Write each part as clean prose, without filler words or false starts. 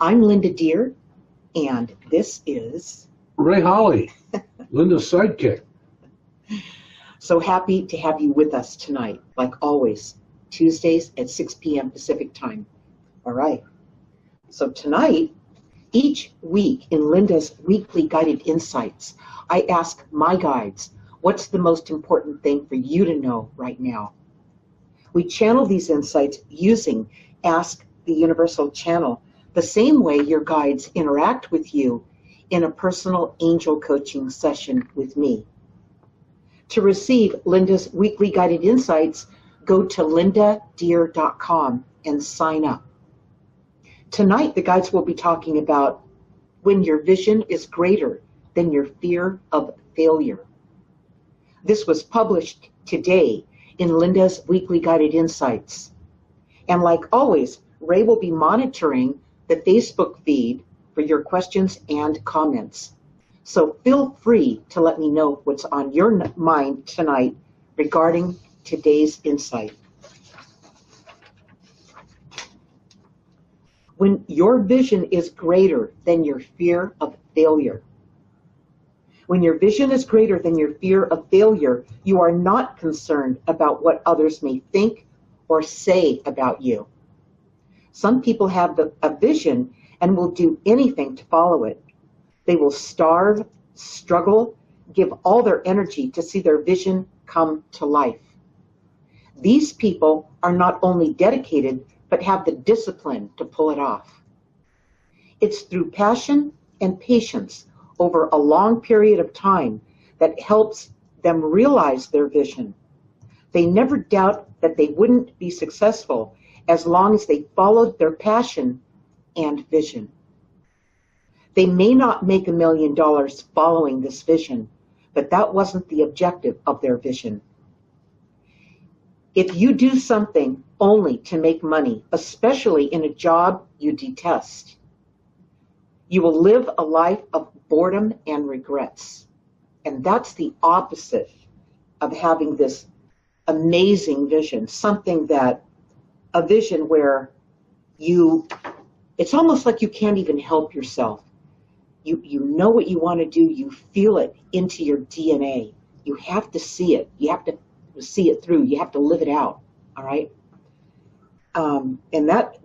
I'm Linda Deir, and this is Ray Holly, Linda's sidekick. so happy to have you with us tonight, like always, Tuesdays at 6 p.m. Pacific time. All right. So tonight, each week in Linda's weekly guided insights, I ask my guides, what's the most important thing for you to know right now? We channel these insights using Ask the Universal Channel, the same way your guides interact with you in a personal angel coaching session with me. To receive Linda's weekly guided insights, go to lindadeir.com and sign up. Tonight, the guides will be talking about when your vision is greater than your fear of failure. This was published today in Linda's weekly guided insights. And like always, Ray will be monitoring the Facebook feed for your questions and comments. So feel free to let me know what's on your mind tonight regarding today's insight. When your vision is greater than your fear of failure. When your vision is greater than your fear of failure, you are not concerned about what others may think or say about you. Some people have a vision and will do anything to follow it. They will starve, struggle, give all their energy to see their vision come to life. These people are not only dedicated, but have the discipline to pull it off. It's through passion and patience over a long period of time that helps them realize their vision. They never doubt that they wouldn't be successful as long as they followed their passion and vision. They may not make $1 million following this vision, but that wasn't the objective of their vision. If you do something only to make money, especially in a job you detest, you will live a life of boredom and regrets. And that's the opposite of having this amazing vision, a vision where it's almost like you can't even help yourself. You know what you want to do, you feel it into your DNA. You have to see it. You have to see it through. You have to live it out, all right? And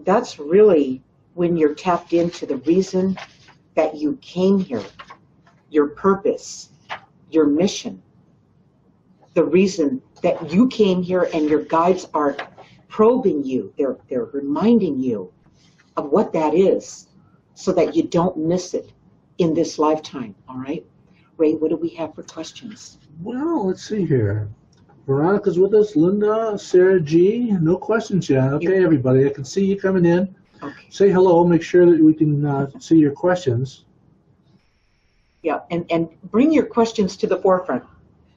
that's really when you're tapped into the reason that you came here, your purpose, your mission, the reason that you came here, and your guides are probing you. They're reminding you of what that is so that you don't miss it in this lifetime, all right? Ray, what do we have for questions? Well, let's see here. Veronica's with us, Linda, Sarah G. No questions yet. Okay, everybody, I can see you coming in. Okay. Say hello, make sure that we can see your questions. Yeah, and bring your questions to the forefront.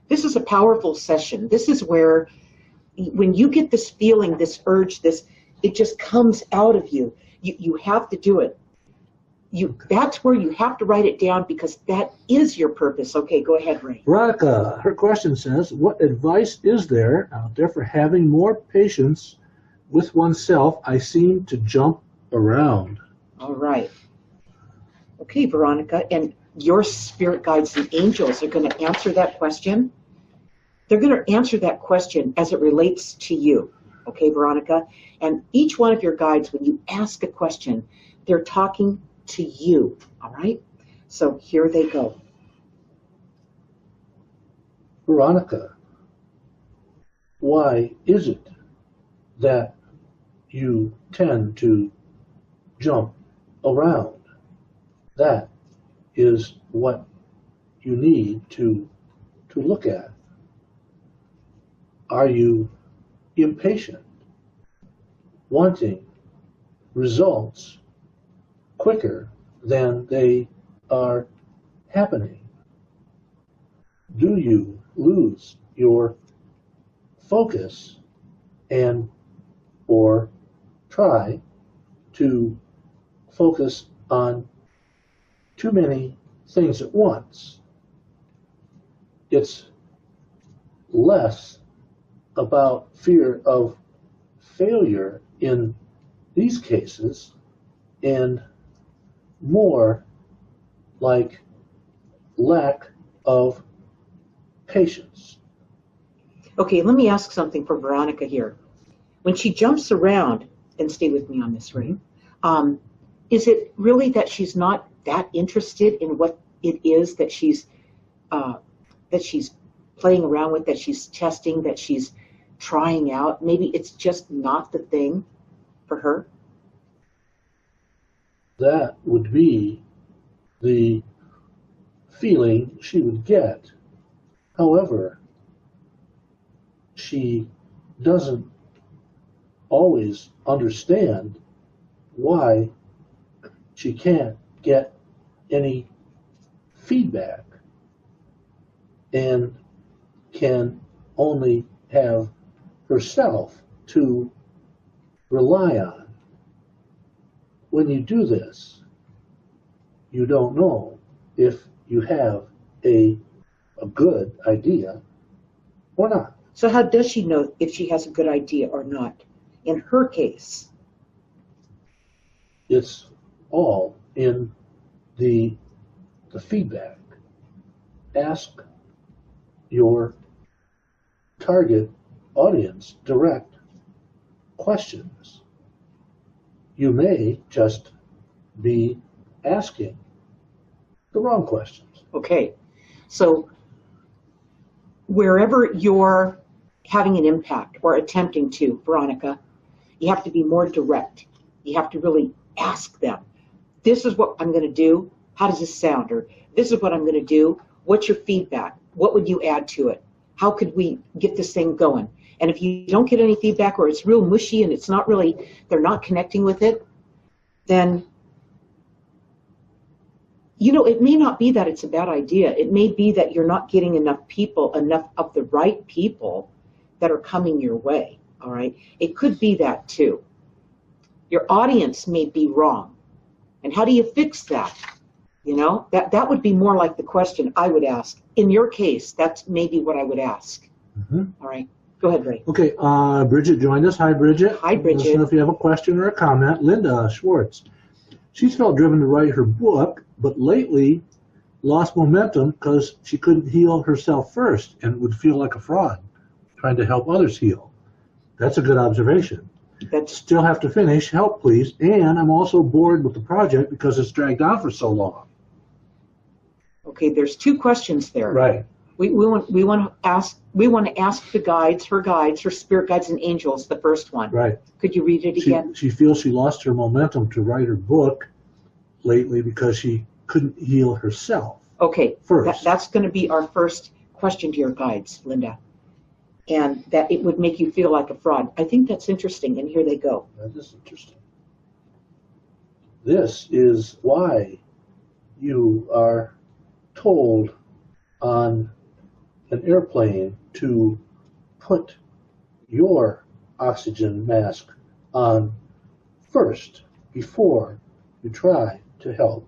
This is a powerful session. This is where, when you get this feeling, this urge, it just comes out of you. You have to do it. That's where you have to write it down, because that is your purpose. Okay, go ahead, Ray. Veronica, her question says, what advice is there out there for having more patience with oneself? I seem to jump around. All right. Okay, Veronica, and your spirit guides and angels are going to answer that question. They're going to answer that question as it relates to you. Okay, Veronica? And each one of your guides, when you ask a question, they're talking to you, all right? So here they go. Veronica, why is it that you tend to jump around? That is what you need to look at. Are you impatient, wanting results quicker than they are happening? Do you lose your focus or try to focus on too many things at once? It's less about fear of failure in these cases and more like lack of patience. Okay, let me ask something for Veronica here. When she jumps around, and stay with me on this, Ray, is it really that she's not that interested in what it is that she's playing around with, that she's testing, that she's trying out? Maybe it's just not the thing for her? That would be the feeling she would get. However, she doesn't always understand why she can't get any feedback and can only have herself to rely on. When you do this, you don't know if you have a good idea or not. So how does she know if she has a good idea or not? In her case, it's all in the feedback. Ask your target audience direct questions. You may just be asking the wrong questions. okay. So wherever you're having an impact or attempting to, Veronica, you have to be more direct. You have to really ask them, this is what I'm going to do. How does this sound? Or this is what I'm going to do. What's your feedback? What would you add to it? How could we get this thing going? And if you don't get any feedback, or it's real mushy and it's not really, they're not connecting with it, then, it may not be that it's a bad idea. It may be that you're not getting enough of the right people that are coming your way, all right? It could be that too. Your audience may be wrong. And how do you fix that? That would be more like the question I would ask. In your case, that's maybe what I would ask. All right. Go ahead, Ray. Okay, Bridget joined us. Hi, Bridget. Hi, Bridget. Let us know if you have a question or a comment. Linda Schwartz. She's felt driven to write her book, but lately lost momentum because she couldn't heal herself first and would feel like a fraud trying to help others heal. That's a good observation. Still have to finish. Help, please. And I'm also bored with the project because it's dragged on for so long. Okay, there's two questions there. Right. We want to ask the guides, her spirit guides and angels, the first one. Right. Could you read it again? She feels she lost her momentum to write her book lately because she couldn't heal herself. Okay. First. That's going to be our first question to your guides, Linda. And that it would make you feel like a fraud. I think that's interesting, and here they go. That is interesting. This is why you are told on an airplane to put your oxygen mask on first before you try to help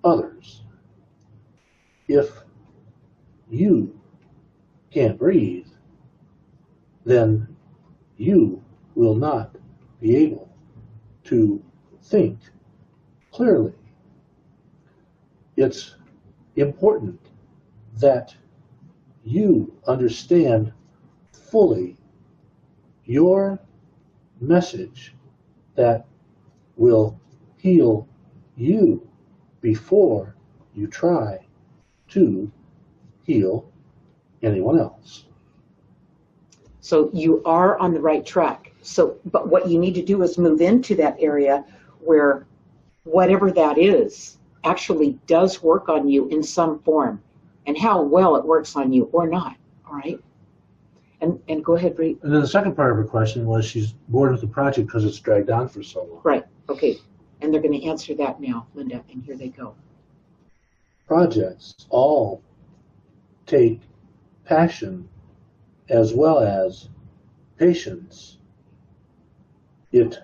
others. If you can't breathe, then you will not be able to think clearly. It's important that you understand fully your message that will heal you before you try to heal anyone else. So you are on the right track. But what you need to do is move into that area where whatever that is actually does work on you in some form, and how well it works on you or not. All right. And go ahead, Bree. And then the second part of her question was she's bored with the project because it's dragged on for so long. Right. Okay. And they're going to answer that now, Linda, and here they go. Projects all take passion as well as patience. It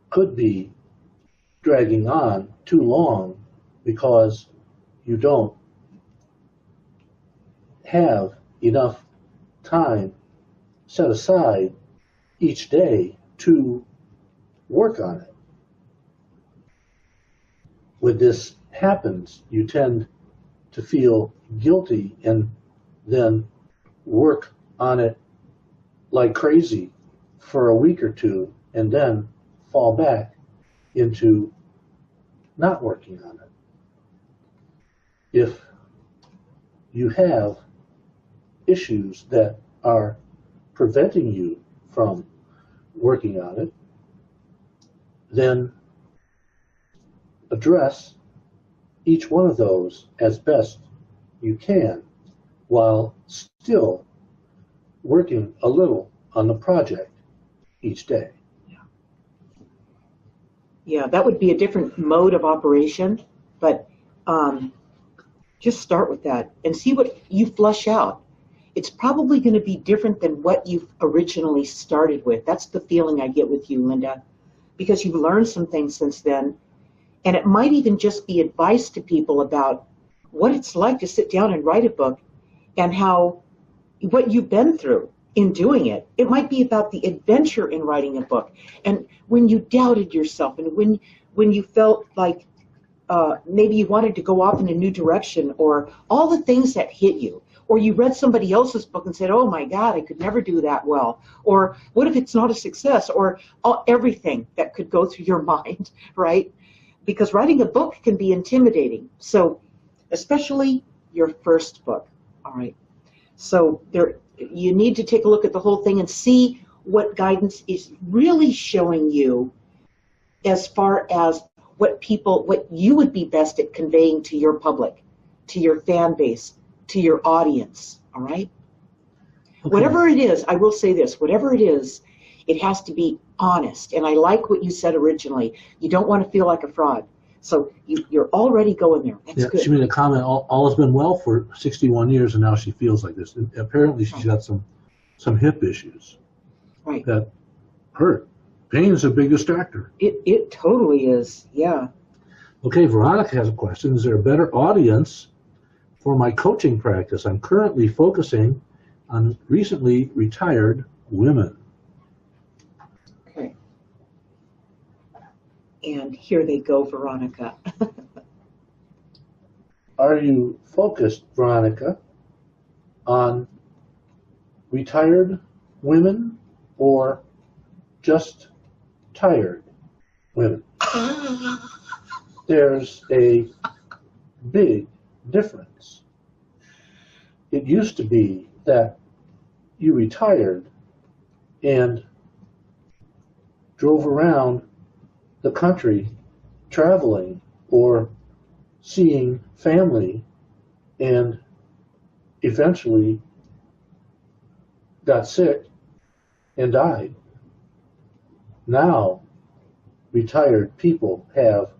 could be dragging on too long because you don't have enough time set aside each day to work on it. when this happens, you tend to feel guilty and then work on it like crazy for a week or two and then fall back into not working on it. If you have issues that are preventing you from working on it, then address each one of those as best you can while still working a little on the project each day. Yeah, that would be a different mode of operation, but just start with that and see what you flush out. It's probably going to be different than what you originally started with. That's the feeling I get with you, Linda, because you've learned some things since then. And it might even just be advice to people about what it's like to sit down and write a book and what you've been through in doing it. It might be about the adventure in writing a book and when you doubted yourself and when you felt like maybe you wanted to go off in a new direction, or all the things that hit you. Or you read somebody else's book and said, oh my God, I could never do that well. Or what if it's not a success? Or everything that could go through your mind, right? Because writing a book can be intimidating. So especially your first book, all right? So you need to take a look at the whole thing and see what guidance is really showing you as far as what you would be best at conveying to your public, to your fan base, to your audience, all right? Okay. Whatever it is, I will say this, whatever it is, it has to be honest. And I like what you said originally. You don't want to feel like a fraud. So you're already going there. That's good. She made a comment, all has been well for 61 years, and now she feels like this. And apparently she's got some hip issues that hurt. Pain is a big distractor. It totally is, yeah. Okay, Veronica has a question. Is there a better audience for my coaching practice? I'm currently focusing on recently retired women. Okay. And here they go, Veronica. Are you focused, Veronica, on retired women or just tired women? There's a big difference. It used to be that you retired and drove around the country traveling or seeing family and eventually got sick and died. Now, retired people have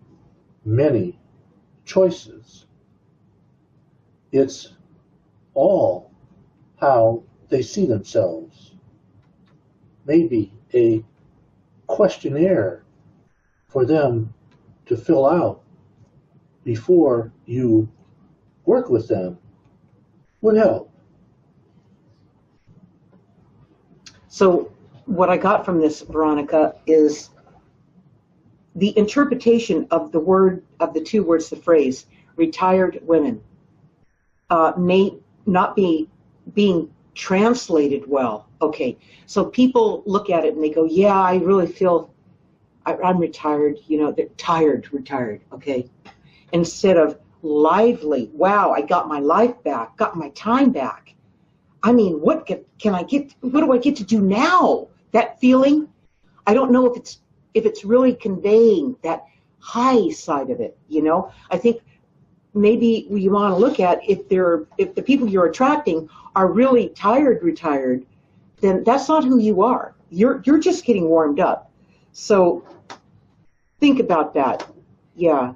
many choices. It's all how they see themselves. Maybe a questionnaire for them to fill out before you work with them would help. So what I got from this, Veronica, is the interpretation of the two words, the phrase, retired women, may not be being translated well. Okay, so people look at it and they go, yeah, I really feel I'm retired, they're retired, okay? Instead of lively, wow, I got my life back, got my time back. I mean, what do I get to do now? That feeling, I don't know if it's really conveying that high side of it, I think maybe you want to look at if the people you're attracting are really retired, then that's not who you are. You're just getting warmed up. So think about that. Yeah.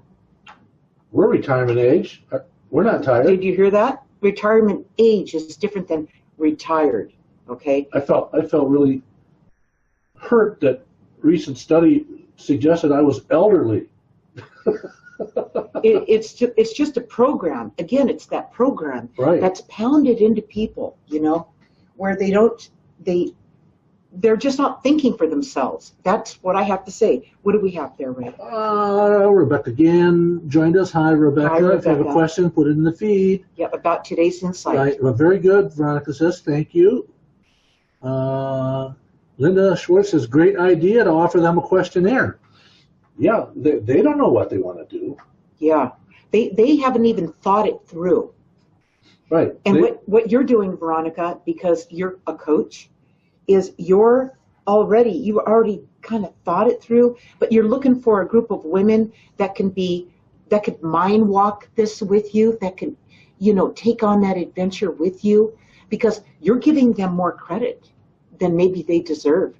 We're retirement age. We're not tired. Did you hear that? Retirement age is different than retired. Okay. I felt really hurt that recent study suggested I was elderly. It's just a program. Again, it's that program that's pounded into people, where they're just not thinking for themselves. That's what I have to say. What do we have there, Ray? Rebecca again joined us. Hi, Rebecca. Hi, Rebecca. If you have a question, put it in the feed. Yeah, about today's insight. Right. Well, very good. Veronica says, thank you. Linda Schwartz says, great idea to offer them a questionnaire. Yeah, they don't know what they want to do. Yeah, they haven't even thought it through. Right. And what you're doing, Veronica, because you're a coach, is you already kind of thought it through, but you're looking for a group of women that could mind walk this with you, that can, take on that adventure with you, because you're giving them more credit than maybe they deserve.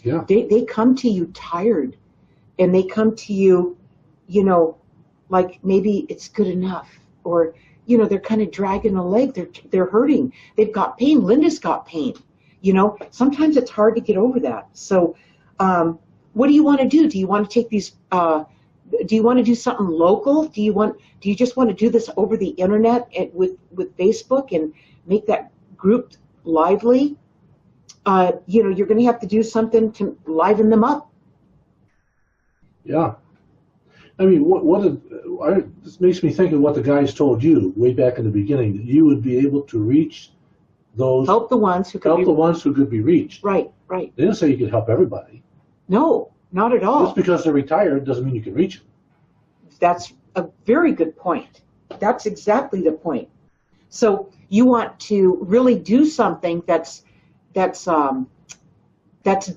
Yeah. They come to you tired, and they come to you, like maybe it's good enough, or, they're kind of dragging a leg. They're hurting. They've got pain. Linda's got pain. Sometimes it's hard to get over that. So what do you want to do? Do you want to take these, do you want to do something local? Do you just want to do this over the internet with Facebook and make that group lively? You're going to have to do something to liven them up. Yeah. I mean, this makes me think of what the guys told you way back in the beginning, that you would be able to reach those. Help the ones who could be reached. Right. They didn't say you could help everybody. No, not at all. Just because they're retired doesn't mean you can reach them. That's a very good point. That's exactly the point. So you want to really do something that's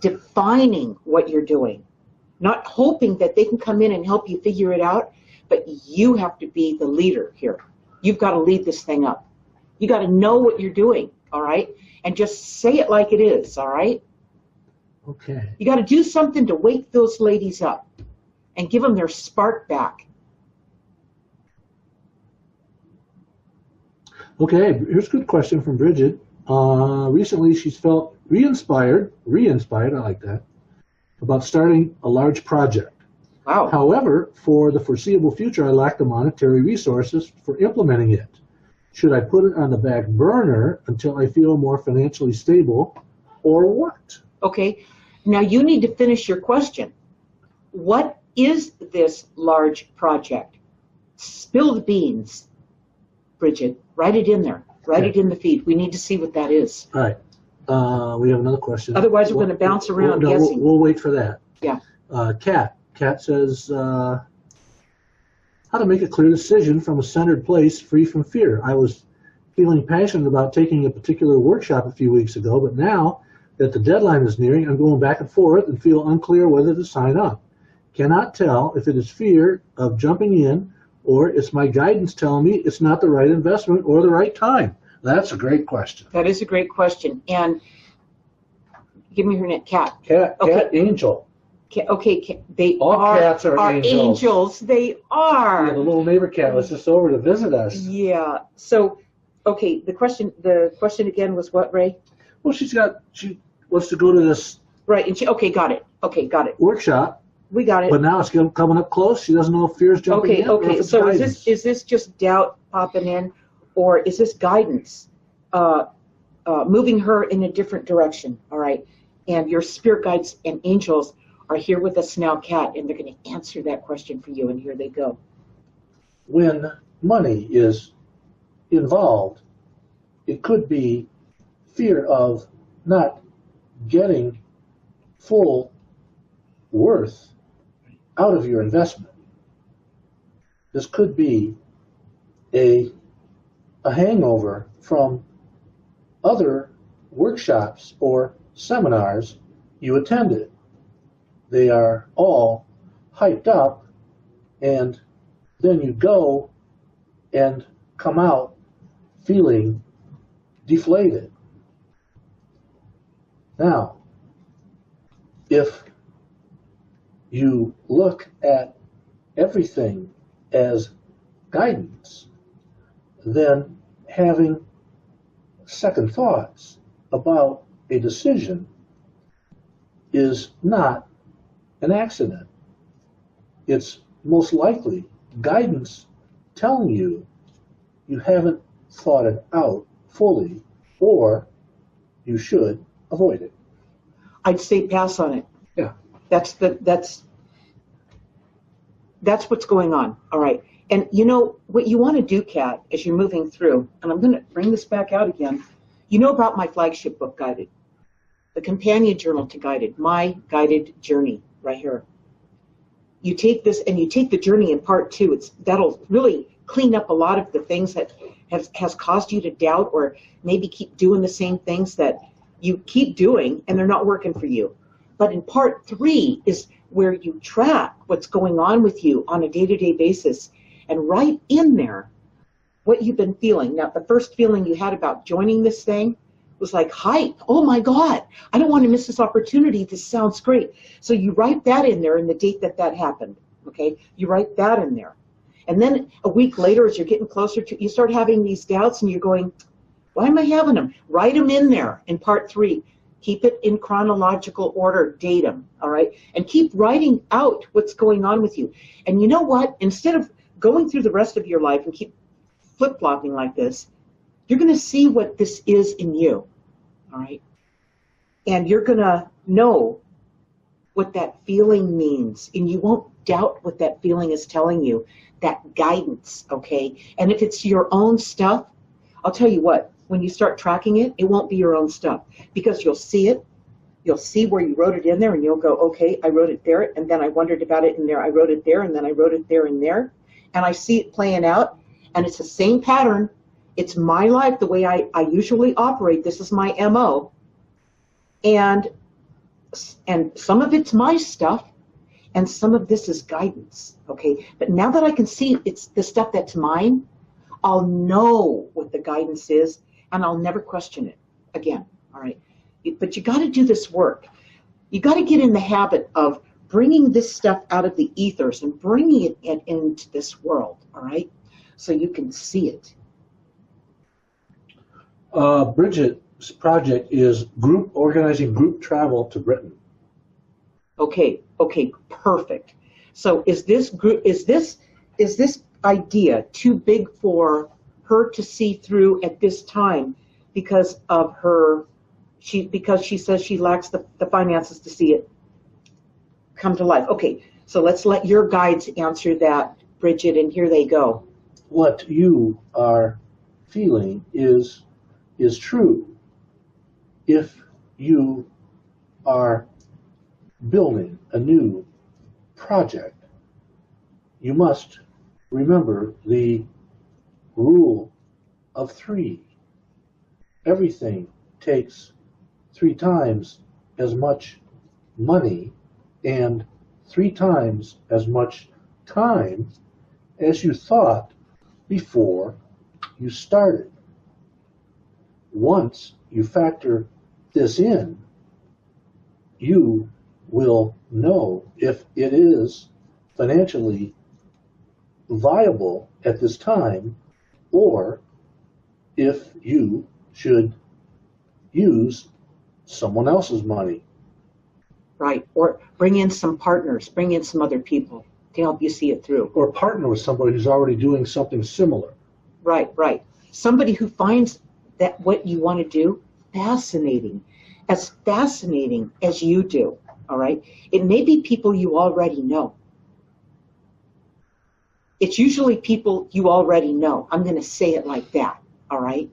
defining what you're doing, not hoping that they can come in and help you figure it out, but you have to be the leader here. You've got to lead this thing up. You got to know what you're doing, all right? And just say it like it is, all right? Okay. You got to do something to wake those ladies up and give them their spark back. Okay, here's a good question from Bridget. Recently she's felt re-inspired, I like that, about starting a large project. Wow. However, for the foreseeable future, I lack the monetary resources for implementing it. Should I put it on the back burner until I feel more financially stable, or what? Okay. Now you need to finish your question. What is this large project? Spill the beans, Bridget. Write it in there. Write it in the feed. We need to see what that is. All right. We have another question. Otherwise, we're going to bounce around guessing. We'll wait for that. Yeah. Kat says, how to make a clear decision from a centered place free from fear. I was feeling passionate about taking a particular workshop a few weeks ago, but now that the deadline is nearing, I'm going back and forth and feel unclear whether to sign up. Cannot tell if it is fear of jumping in or it's my guidance telling me it's not the right investment or the right time. That's a great question. That is a great question. And give me her name, Kat. Kat Angel. They All are cats are angels. They are. Yeah, the little neighbor cat was just over to visit us. Yeah. So, okay, the question again was what, Ray? Well, she wants to go to this. Right, and got it. Workshop. We got it. But now it's coming up close. She doesn't know if fear's jumping in. Okay. So is this just doubt popping in, or is this guidance moving her in a different direction? All right. And your spirit guides and angels are here with us now, Kat, and they're going to answer that question for you. And here they go. When money is involved, it could be fear of not getting full worth out of your investment. This could be a hangover from other workshops or seminars you attended. They are all hyped up, and then you go and come out feeling deflated. Now, if you look at everything as guidance, then having second thoughts about a decision is not an accident. It's most likely guidance telling you you haven't thought it out fully, or you should avoid it. I'd say pass on it. Yeah. That's what's going on. All right. And you know what you want to do, Kat, as you're moving through, and I'm going to bring this back out again. You know about my flagship book, Guided, the companion journal to Guided, my guided journey, right here. You take this and you take the journey in part 2. That'll really clean up a lot of the things that has caused you to doubt, or maybe keep doing the same things that you keep doing and they're not working for you. But in part 3 is where you track what's going on with you on a day-to-day basis and write in there what you've been feeling. Now, the first feeling you had about joining this thing was like hype. Oh my God, I don't want to miss this opportunity. This sounds great. So you write that in there and the date that happened. Okay, you write that in there. And then a week later, as you're getting closer to, you start having these doubts and you're going, why am I having them? Write them in there in part 3. Keep it in chronological order, date them, all right? And keep writing out what's going on with you. And you know what? Instead of going through the rest of your life and keep flip-flopping like this, you're going to see what this is in you, all right? And you're going to know what that feeling means, and you won't doubt what that feeling is telling you, that guidance, okay? And if it's your own stuff, I'll tell you what, when you start tracking it, it won't be your own stuff, because you'll see it, you'll see where you wrote it in there, and you'll go, okay, I wrote it there, and then I wondered about it in there, I wrote it there, and then I wrote it there and there, and I see it playing out, and it's the same pattern. It's my life, the way I usually operate. This is my MO. And some of it's my stuff, and some of this is guidance, okay? But now that I can see it's the stuff that's mine, I'll know what the guidance is, and I'll never question it again, all right? But you got to do this work. You got to get in the habit of bringing this stuff out of the ethers and bringing it into this world, all right? So you can see it. Bridget's project is organizing group travel to Britain. Okay, perfect. So is this idea too big for her to see through at this time because of because she says she lacks the finances to see it come to life? Okay, so let's let your guides answer that, Bridget, and here they go. What you are feeling is true. If you are building a new project, you must remember the rule of 3. Everything takes 3 times as much money and 3 times as much time as you thought before you started. Once you factor this in, you will know if it is financially viable at this time, or if you should use someone else's money. Right, or bring in some partners, bring in some other people to help you see it through. Or partner with somebody who's already doing something similar. Right. Somebody who finds that what you want to do fascinating as you do, all right? It may be people you already know. It's usually people you already know. I'm going to say it like that, all right?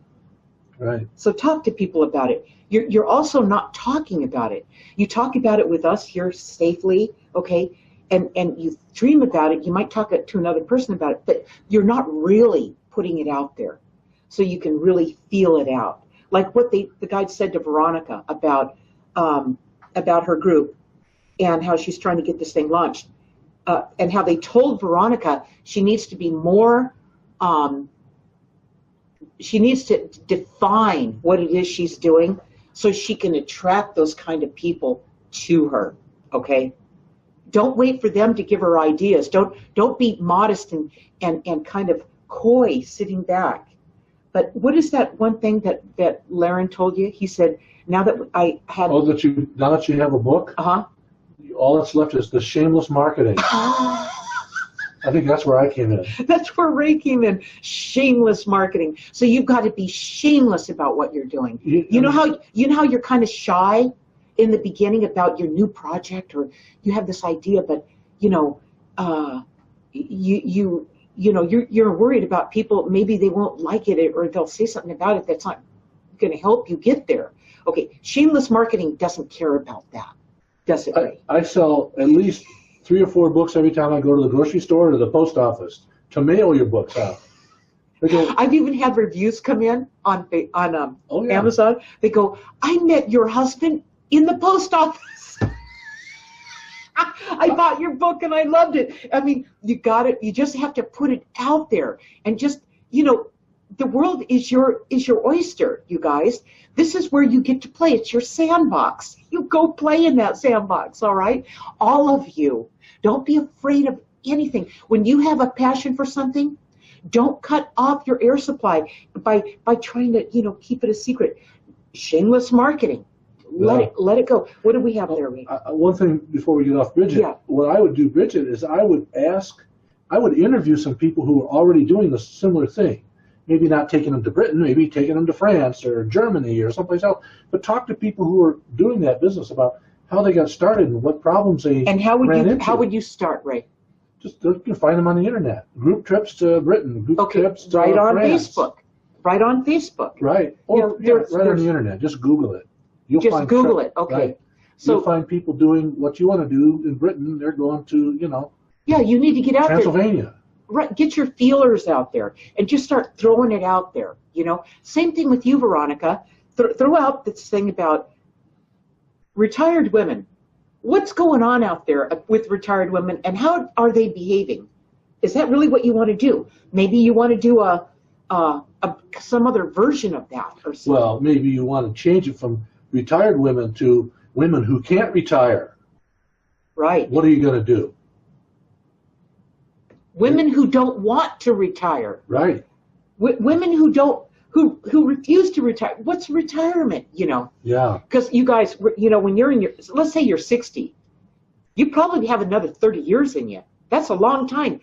Right. So talk to people about it. You're also not talking about it. You talk about it with us here safely, okay? And you dream about it. You might talk to another person about it, but you're not really putting it out there so you can really feel it out. Like what the guide said to Veronica about her group and how she's trying to get this thing launched, and how they told Veronica she needs to be more, she needs to define what it is she's doing so she can attract those kind of people to her, okay? Don't wait for them to give her ideas. Don't be modest and kind of coy sitting back. But what is that one thing that Laren told you? He said, now that I had... now that you have a book, all that's left is the shameless marketing. I think that's where I came in. That's where Ray came in, shameless marketing. So you've got to be shameless about what you're doing. You know how you're kind of shy in the beginning about your new project, or you have this idea, but you're worried about people, maybe they won't like it, or they'll say something about it that's not going to help you get there. Okay, shameless marketing doesn't care about that, does it, Ray? I sell at least 3 or 4 books every time I go to the grocery store or to the post office to mail your books out. I've even had reviews come in on Amazon. They go, I met your husband in the post office. I bought your book and I loved it. I mean, you got it. You just have to put it out there, and just, the world is your oyster, you guys. This is where you get to play. It's your sandbox. You go play in that sandbox, all right? All of you. Don't be afraid of anything. When you have a passion for something, don't cut off your air supply by trying to, keep it a secret. Shameless marketing. Let it go. What do we have there, Ray? One thing before we get off Bridget, what I would do, Bridget, is I would interview some people who are already doing the similar thing. Maybe not taking them to Britain, maybe taking them to France or Germany or someplace else, but talk to people who are doing that business about how they got started and what problems they ran into. How would you start, Ray? Just you can find them on the internet. Group trips to Britain, group trips to right on France. Facebook. Right on Facebook. Right. Or right on the internet. Just Google it. Just Google it. Okay. Right. So you'll find people doing what you want to do in Britain. They're going to, Yeah, you need to get out Pennsylvania. there. Right. Get your feelers out there and just start throwing it out there. Same thing with you, Veronica. Throw out this thing about retired women. What's going on out there with retired women, and how are they behaving? Is that really what you want to do? Maybe you want to do some other version of that, or something. Well, maybe you want to change it from retired women to women who can't retire. Right. What are you going to do? Women who don't want to retire. Right. Women who refuse to retire. What's retirement? Yeah. Because you guys, when you're let's say you're 60, you probably have another 30 years in you. That's a long time.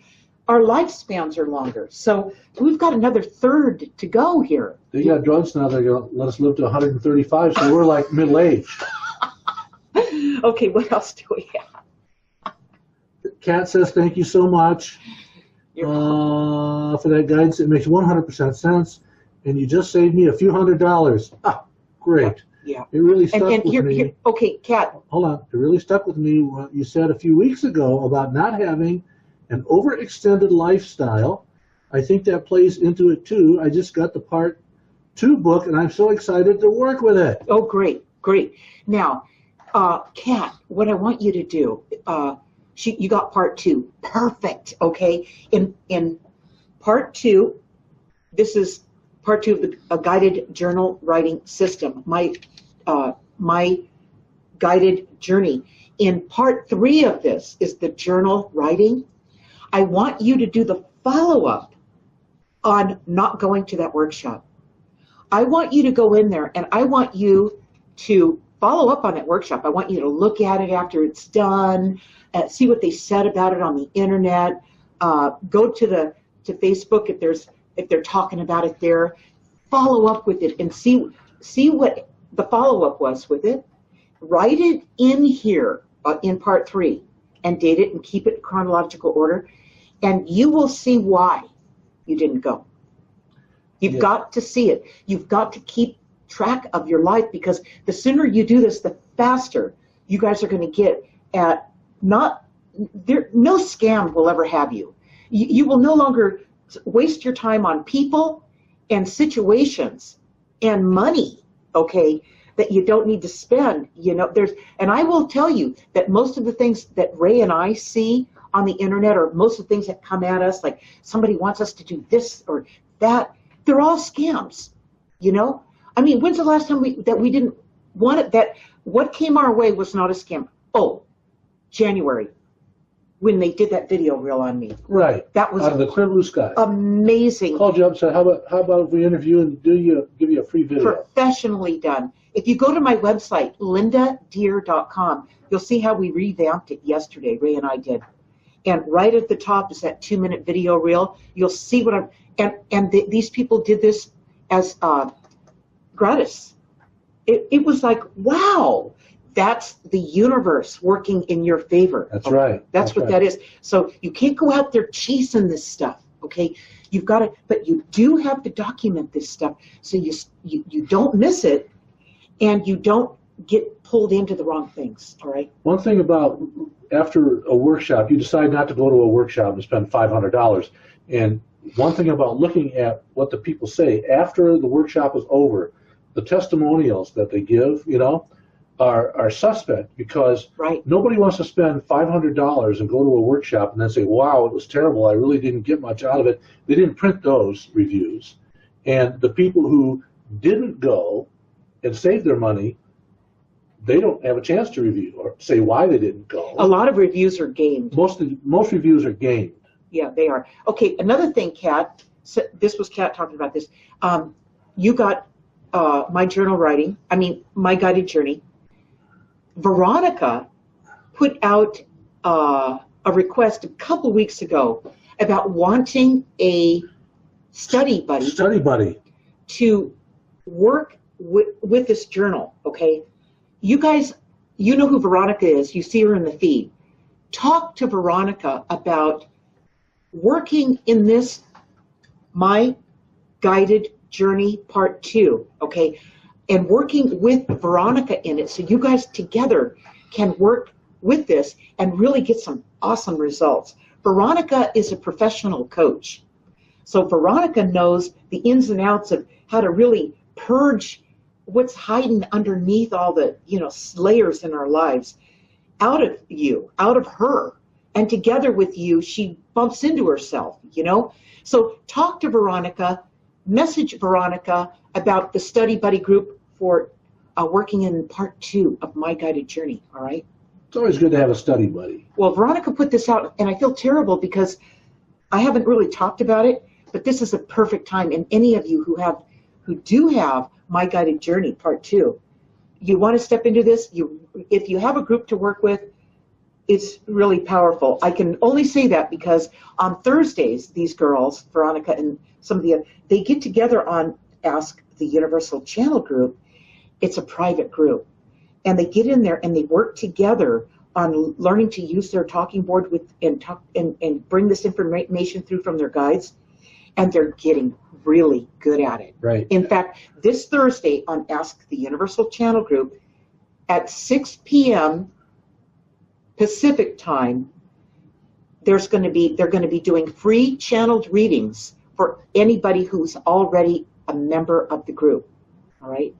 Our lifespans are longer, so we've got another third to go here. They got drugs now. They're going to let us live to 135, so we're like middle-aged. Okay, what else do we have? Kat says, thank you so much for that guidance. It makes 100% sense, and you just saved me a few $100s. Ah, great. Yeah. It really stuck with me. Okay, Kat. Hold on. It really stuck with me what you said a few weeks ago about not having an overextended lifestyle. I think that plays into it too. I just got the Part 2 book, and I'm so excited to work with it. Oh, great. Now, Kat, what I want you to do, you got Part 2. Perfect, okay? In Part 2, this is Part 2 of a guided journal writing system, my guided journey. In Part 3 of this is the journal writing. I want you to do the follow-up on not going to that workshop. I want you to go in there, and I want you to follow up on that workshop. I want you to look at it after it's done, see what they said about it on the internet. Go to Facebook if they're talking about it there. Follow up with it and see what the follow-up was with it. Write it in here in Part 3 and date it and keep it in chronological order, and you will see why you didn't go. You've got to see it. You've got to keep track of your life, because the sooner you do this, the faster you guys are going to get at no scam will ever have you. You will no longer waste your time on people and situations and money, okay, that you don't need to spend. And I will tell you that most of the things that Ray and I see on the internet, or most of the things that come at us, like somebody wants us to do this or that, they're all scams. I mean, when's the last time that we didn't want it? That what came our way was not a scam. Oh, January, when they did that video reel on me. Right. That was out of the clear blue sky. Amazing. Called you up and said, how about if we interview and give you a free video? Professionally done. If you go to my website, lindadeir.com, you'll see how we revamped it yesterday. Ray and I did. And right at the top is that 2-minute video reel. You'll see what these people did this as gratis. It was like, wow, That's the universe working in your favor. That's right. That's what right. that is. So you can't go out there chasing this stuff, okay? You've got to, but you do have to document this stuff so you don't miss it and you don't get pulled into the wrong things, all right? One thing about after a workshop, you decide not to go to a workshop and spend $500. And one thing about looking at what the people say after the workshop is over, the testimonials that they give, are suspect, because nobody wants to spend $500 and go to a workshop and then say, wow, it was terrible, I really didn't get much out of it. They didn't print those reviews. And the people who didn't go and save their money, they don't have a chance to review or say why they didn't go. A lot of reviews are gamed. Most reviews are gamed. Yeah, they are. Okay, another thing, Kat, so this was Kat talking about this. You got my guided journey. Veronica put out a request a couple weeks ago about wanting a study buddy to work with this journal, okay? You guys, you know who Veronica is. You see her in the feed. Talk to Veronica about working in this My Guided Journey Part 2, okay? And working with Veronica in it so you guys together can work with this and really get some awesome results. Veronica is a professional coach. So Veronica knows the ins and outs of how to really purge what's hiding underneath all the, layers in our lives out of you, out of her. And together with you, she bumps into herself, So talk to Veronica, message Veronica about the study buddy group for working in Part 2 of My Guided Journey, all right? It's always good to have a study buddy. Well, Veronica put this out, and I feel terrible because I haven't really talked about it, but this is a perfect time. And any of you who do have My Guided Journey Part 2, you want to step into this, if you have a group to work with, it's really powerful. I can only say that because on Thursdays, these girls, Veronica and some of they get together on Ask the Universal Channel group. It's a private group. And they get in there and they work together on learning to use their talking board and bring this information through from their guides. And they're getting really good at it. Right. In fact, this Thursday on Ask the Universal Channel group at 6 p.m. Pacific time, they're going to be doing free channeled readings for anybody who's already a member of the group. All right.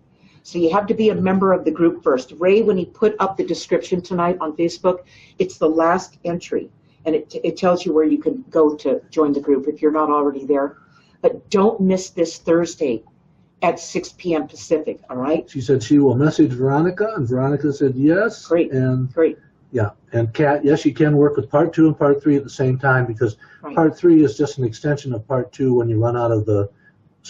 So you have to be a member of the group first. Ray, when he put up the description tonight on Facebook, it's the last entry, and it tells you where you can go to join the group if you're not already there. But don't miss this Thursday at 6 p.m. Pacific. All right. She said she will message Veronica, and Veronica said yes. Great. And great. Yeah, and Kat, yes, you can work with Part 2 and Part 3 at the same time, because Part 3 is just an extension of Part 2 when you run out of the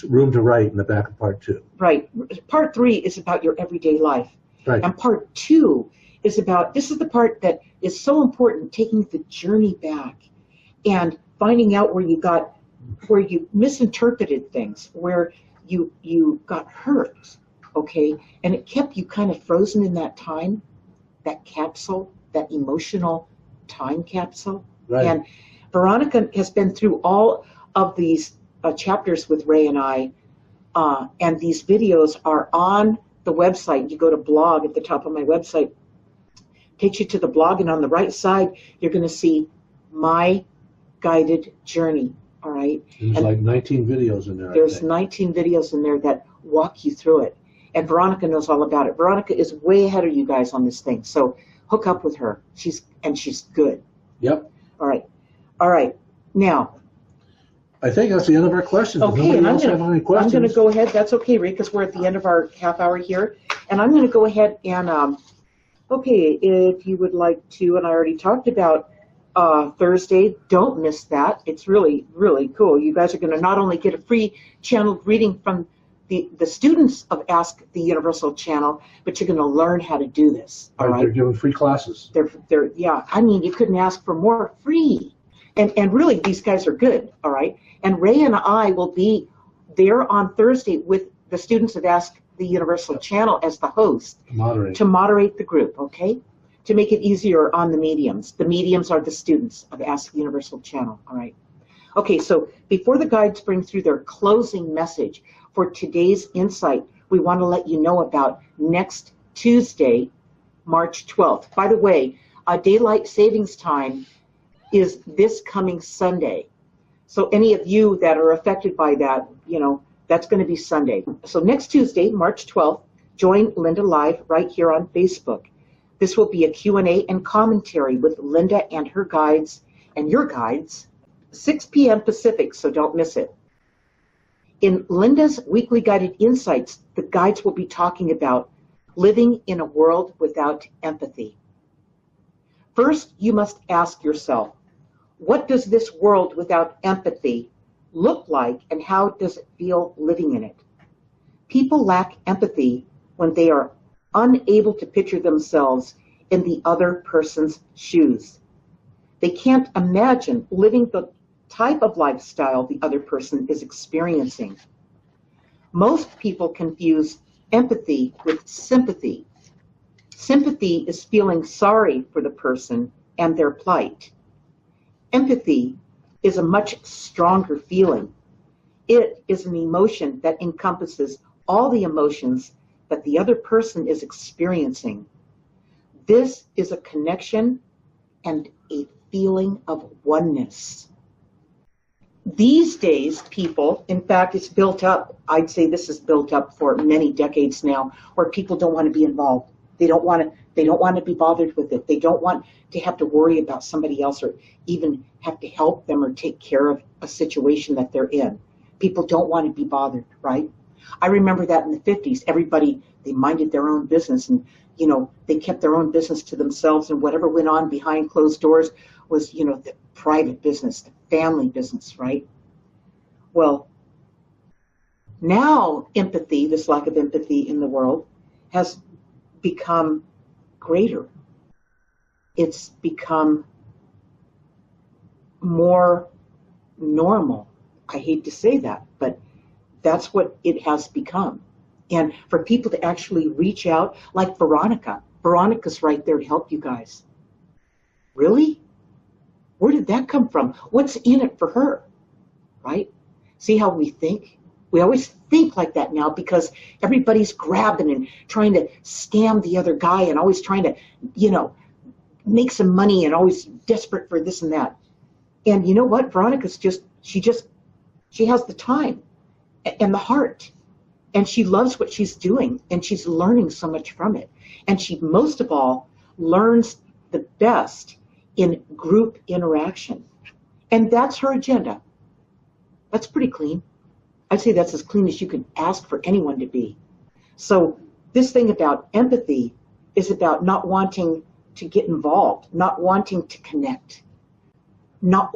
room to write in the back of Part 2. Right. Part 3 is about your everyday life. Right. And Part 2 is about, this is the part that is so important, taking the journey back and finding out where you misinterpreted things, where you got hurt, okay? And it kept you kind of frozen in that time, that capsule, that emotional time capsule. Right. And Veronica has been through all of these chapters with Ray and I, and these videos are on the website. You go to blog at the top of my website, takes you to the blog, and on the right side, you're going to see My Guided Journey, all right? There's like 19 videos in there. There's 19 videos in there that walk you through it. And Veronica knows all about it. Veronica is way ahead of you guys on this thing. So hook up with her. She's good. Yep. All right. Now, I think that's the end of our questions. Okay, and I'm any questions? going to go ahead. That's okay, Rick, because we're at the end of our half hour here. And I'm going to go ahead and, if you would like to, and I already talked about Thursday, don't miss that. It's really, really cool. You guys are going to not only get a free channeled reading from the students of Ask the Universal Channel, but you're going to learn how to do this. All right? They're giving free classes. You couldn't ask for more. Free. And really, these guys are good, all right? And Ray and I will be there on Thursday with the students of Ask the Universal Channel as the host Moderate. to moderate the group, okay? To make it easier on the mediums. The mediums are the students of Ask the Universal Channel, all right? Okay, so before the guides bring through their closing message for today's insight, we want to let you know about next Tuesday, March 12th. By the way, daylight savings time is this coming Sunday. So any of you that are affected by that, you know, that's going to be Sunday. So next Tuesday, March 12th, join Linda live right here on Facebook. This will be a Q&A and commentary with Linda and her guides and your guides, 6 p.m. Pacific, so don't miss it. In Linda's weekly guided insights, the guides will be talking about living in a world without empathy. First, you must ask yourself, what does this world without empathy look like, and how does it feel living in it? People lack empathy when they are unable to picture themselves in the other person's shoes. They can't imagine living the type of lifestyle the other person is experiencing. Most people confuse empathy with sympathy. Sympathy is feeling sorry for the person and their plight. Empathy is a much stronger feeling. It is an emotion that encompasses all the emotions that the other person is experiencing. This is a connection and a feeling of oneness. These days, people, in fact, it's built up. I'd say this is built up for many decades now, where people don't want to be involved. They don't want to be bothered with it. They don't want to have to worry about somebody else or even have to help them or take care of a situation that they're in. People don't want to be bothered, right? I remember that in the 50s, everybody, they minded their own business, and, you know, they kept their own business to themselves, and whatever went on behind closed doors was, you know, the private business, the family business, right? Well, now empathy, this lack of empathy in the world, has become greater. It's become more normal. I hate to say that, but that's what it has become. And for people to actually reach out, like Veronica. Veronica's right there to help you guys. Really? Where did that come from? What's in it for her? Right? See how we think? We always think like that now because everybody's grabbing and trying to scam the other guy and always trying to, you know, make some money and always desperate for this and that. And you know what? Veronica's she has the time and the heart. And she loves what she's doing, and she's learning so much from it. And she, most of all, learns the best in group interaction. And that's her agenda. That's pretty clean. I'd say that's as clean as you could ask for anyone to be. So this thing about empathy is about not wanting to get involved, not wanting to connect. Not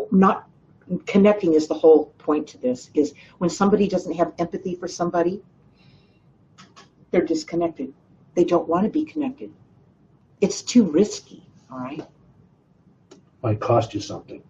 connecting is the whole point to this, is when somebody doesn't have empathy for somebody, they're disconnected. They don't want to be connected. It's too risky, all right? Might cost you something.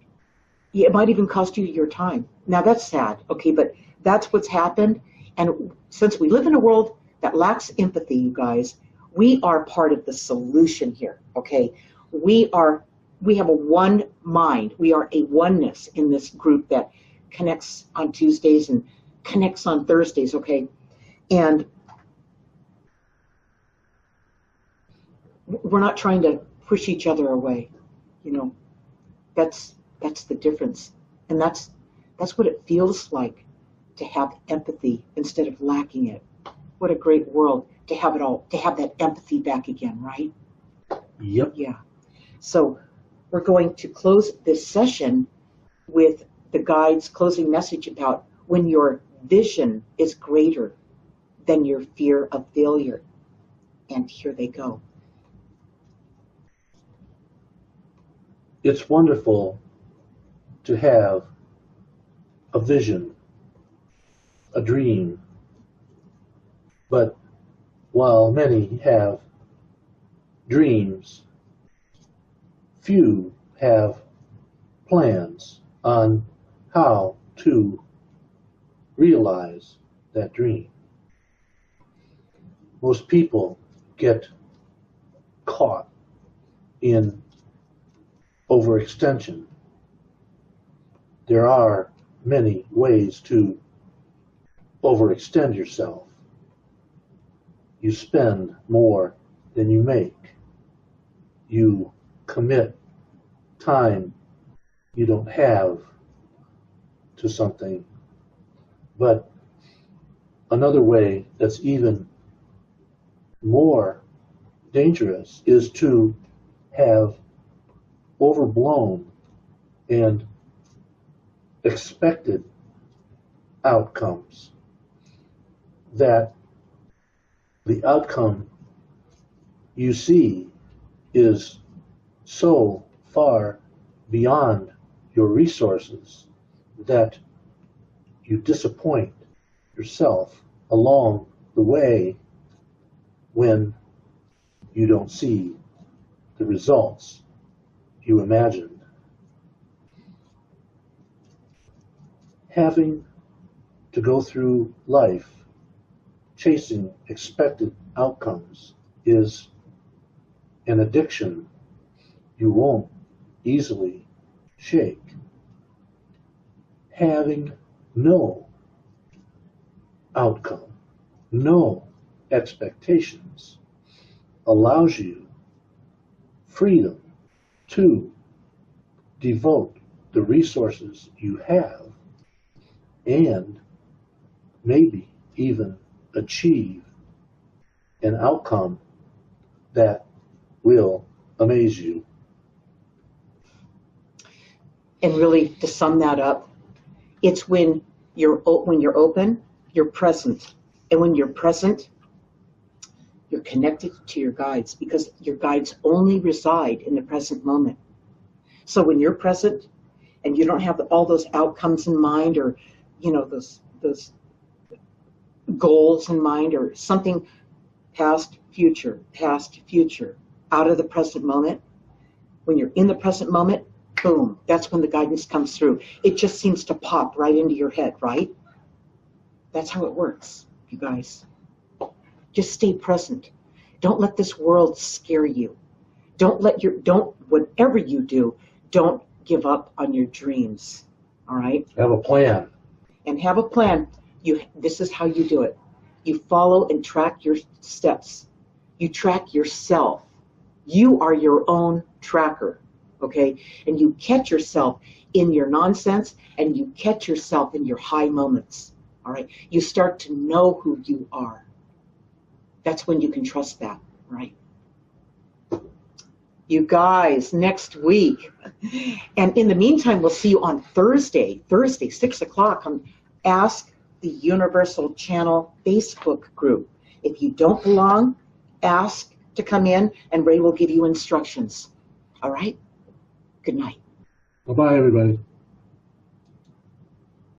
Yeah, it might even cost you your time. Now, that's sad, okay, but that's what's happened. And since we live in a world that lacks empathy, you guys, we are part of the solution here, okay? We have a one mind. We are a oneness in this group that connects on Tuesdays and connects on Thursdays, okay? And we're not trying to push each other away, you know. That's the difference, and that's what it feels like to have empathy instead of lacking it. What a great world to have it all, to have that empathy back again, right? Yep. Yeah. So we're going to close this session with the guide's closing message about when your vision is greater than your fear of failure. And here they go. It's wonderful to have a vision, a dream, but while many have dreams, few have plans on how to realize that dream. Most people get caught in overextension. There are many ways to overextend yourself. You spend more than you make. You commit time you don't have to something. But another way that's even more dangerous is to have overblown and expected outcomes, that the outcome you see is so far beyond your resources that you disappoint yourself along the way when you don't see the results you imagined. Having to go through life chasing expected outcomes is an addiction you won't easily shake. Having no outcome, no expectations, allows you freedom to devote the resources you have and maybe even achieve an outcome that will amaze you. And really, to sum that up, it's when you're open, you're present. And when you're present, you're connected to your guides, because your guides only reside in the present moment. So when you're present and you don't have all those outcomes in mind, or those goals in mind, or something past, future, out of the present moment, when you're in the present moment, boom, that's when the guidance comes through. It just seems to pop right into your head, right? That's how it works, you guys. Just stay present. Don't let this world scare you. Whatever you do, don't give up on your dreams, all right? Have a plan. And have a plan. This is how you do it. You follow and track your steps. You track yourself. You are your own tracker, okay? And you catch yourself in your nonsense, and you catch yourself in your high moments, all right? You start to know who you are. That's when you can trust that, right? You guys, next week. And in the meantime, we'll see you on Thursday, 6 o'clock on Ask the Universal Channel Facebook group. If you don't belong, ask to come in, and Ray will give you instructions. All right? Good night. Bye-bye, everybody.